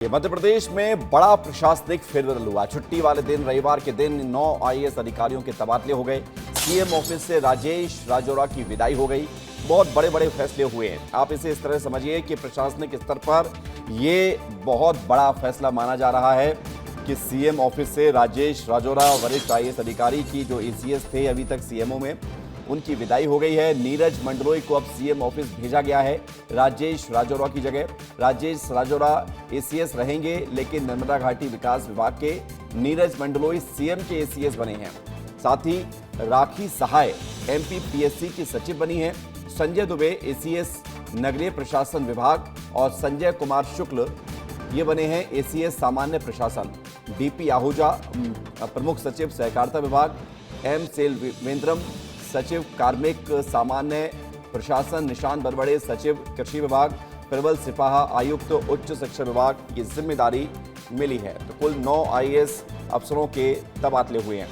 मध्य प्रदेश में बड़ा प्रशासनिक फेरबदल हुआ। छुट्टी वाले दिन रविवार के दिन 9 आईएएस अधिकारियों के तबादले हो गए। सीएम ऑफिस से राजेश राजौरा की विदाई हो गई। बहुत बड़े बड़े फैसले हुए हैं। आप इसे इस तरह समझिए कि प्रशासनिक स्तर पर ये बहुत बड़ा फैसला माना जा रहा है कि सीएम ऑफिस से राजेश राजौरा वरिष्ठ आईएएस अधिकारी की जो एसीएस थे अभी तक सीएमओ में, उनकी विदाई हो गई है। नीरज मंडलोई को अब सीएम ऑफिस भेजा गया है राजेश राजौरा की जगह। राजेश राजौरा एसीएस रहेंगे, लेकिन नर्मदा घाटी विकास विभाग के नीरज मंडलोई सीएम के एसीएस बने हैं। साथ ही राखी सहाय एमपीपीएससी की सचिव बनी है। संजय दुबे एसीएस नगरीय प्रशासन विभाग और संजय कुमार शुक्ल ये बने हैं एसीएस सामान्य प्रशासन। डीपी आहूजा प्रमुख सचिव सहकारिता विभाग, एम सेल्वेंद्रम सचिव कार्मिक सामान्य प्रशासन, निशांत बरबड़े सचिव कृषि विभाग, प्रबल सिपाहा आयुक्त उच्च शिक्षा विभाग की जिम्मेदारी मिली है। तो कुल 9 आईएएस अफसरों के तबादले हुए हैं।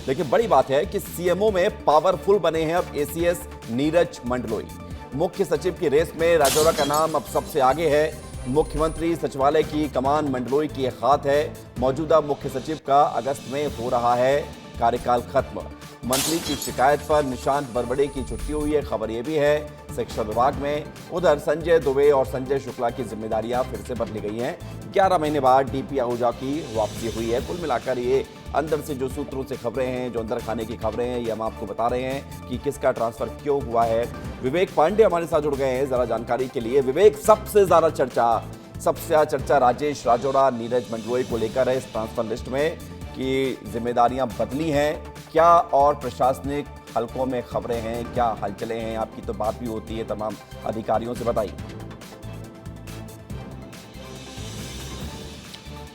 लेकिन बड़ी बात है कि सीएमओ में पावरफुल बने हैं अब एसीएस नीरज मंडलोई। मुख्य सचिव की रेस में राजौरा का नाम अब सबसे आगे है। मुख्यमंत्री सचिवालय की कमान मंडलोई की एक हाथ है। मौजूदा मुख्य सचिव का अगस्त में हो रहा है कार्यकाल खत्म। मंत्री की शिकायत पर निशांत बरबड़े की छुट्टी हुई है, खबर यह भी है शिक्षा विभाग में। उधर संजय दुबे और संजय शुक्ला की जिम्मेदारियां फिर से बदली गई हैं। 11 महीने बाद डीपी आहूजा की वापसी हुई है। कुल मिलाकर ये अंदर से जो सूत्रों से खबरें हैं, जो अंदर खाने की खबरें हैं, ये हम आपको बता रहे हैं कि किसका ट्रांसफर क्यों हुआ है। विवेक पांडे हमारे साथ जुड़ गए हैं जरा जानकारी के लिए। विवेक, सबसे ज्यादा चर्चा राजेश राजौरा नीरज मंडलोई को लेकर है इस ट्रांसफर लिस्ट में कि जिम्मेदारियां बदली हैं। क्या और प्रशासनिक हलकों में खबरें हैं, क्या हलचलें हैं? आपकी तो बात भी होती है तमाम अधिकारियों से, बताइए।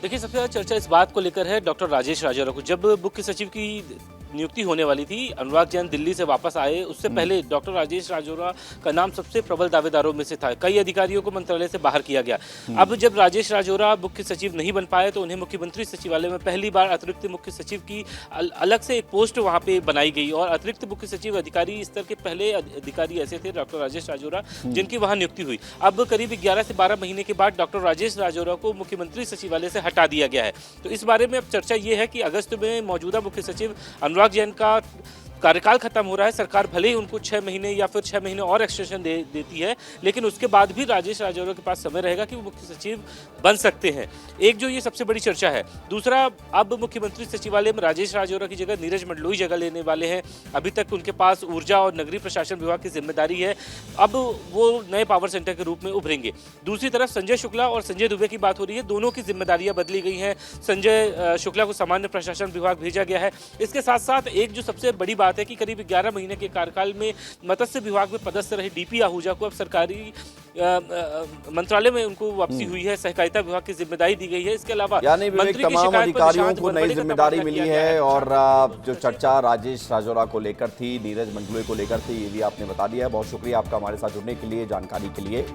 देखिए, सबसे ज्यादा चर्चा इस बात को लेकर है डॉक्टर राजेश राजौरा को। जब मुख्य सचिव की नियुक्ति होने वाली थी, अनुराग जैन दिल्ली से वापस आए, उससे पहले डॉक्टर राजेश राजौरा का नाम सबसे प्रबल दावेदारों में से था। कई अधिकारियों को मंत्रालय से बाहर किया गया। अब जब राजेश राजौरा मुख्य सचिव नहीं बन पाए तो उन्हें मुख्यमंत्री सचिवालय में पहली बार अतिरिक्त मुख्य सचिव की अलग से एक पोस्ट वहां पे बनाई गई। और अतिरिक्त मुख्य सचिव अधिकारी स्तर के पहले अधिकारी ऐसे थे डॉक्टर राजेश राजौरा, जिनकी वहां नियुक्ति हुई। अब करीब 11 से 12 महीने के बाद डॉक्टर राजेश राजौरा को मुख्यमंत्री सचिवालय से हटा दिया गया है। तो इस बारे में अब चर्चा ये है कि अगस्त में मौजूदा मुख्य सचिव अनुराग जैन का कार्यकाल खत्म हो रहा है। सरकार भले ही उनको 6 महीने या फिर 6 महीने और एक्सटेंशन देती है, लेकिन उसके बाद भी राजेश राजौरा के पास समय रहेगा कि वो मुख्य सचिव बन सकते हैं। एक जो ये सबसे बड़ी चर्चा है। दूसरा, अब मुख्यमंत्री सचिवालय में राजेश राजौरा की जगह नीरज मंडलोई जगह लेने वाले हैं। अभी तक उनके पास ऊर्जा और नगरीय प्रशासन विभाग की जिम्मेदारी है। अब वो नए पावर सेंटर के रूप में उभरेंगे। दूसरी तरफ संजय शुक्ला और संजय दुबे की बात हो रही है। दोनों की जिम्मेदारियां बदली गई हैं। संजय शुक्ला को सामान्य प्रशासन विभाग भेजा गया है। इसके साथ साथ एक जो सबसे बड़ी बात है कि करीब 11 महीने के कार्यकाल में मत्स्य विभाग में पदस्थ रहे डीपी आहूजा को अब सरकारी मंत्रालय में उनको वापसी हुई है। सहकारिता विभाग की जिम्मेदारी दी गई है। इसके अलावा यानी तमाम अधिकारियों को नई जिम्मेदारी मिली है। और जो चर्चा राजेश राजौरा को लेकर थी, नीरज मंडलोई को लेकर थी, ये भी आपने बता दिया है। बहुत शुक्रिया आपका हमारे साथ जुड़ने के लिए, जानकारी के लिए।